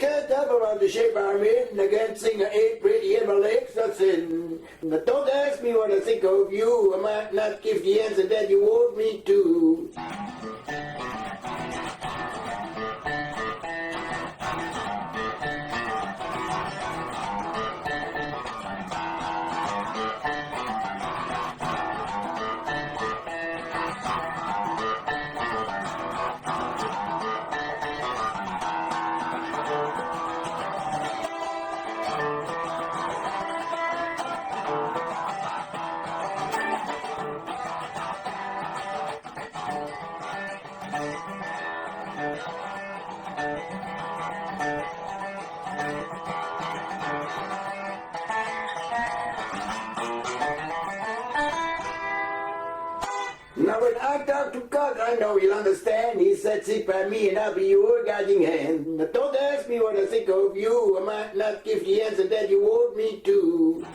can't tell about the shape I'm in. I can't sing or ain't pretty and my legs are thin. Now don't ask me what I think of you. I might not give the answer that you want me to. Now when I talk to God, I know you'll understand. He said, sit by me and I'll be your guiding hand. Now don't ask me what I think of you. I might not give the answer that you want me to.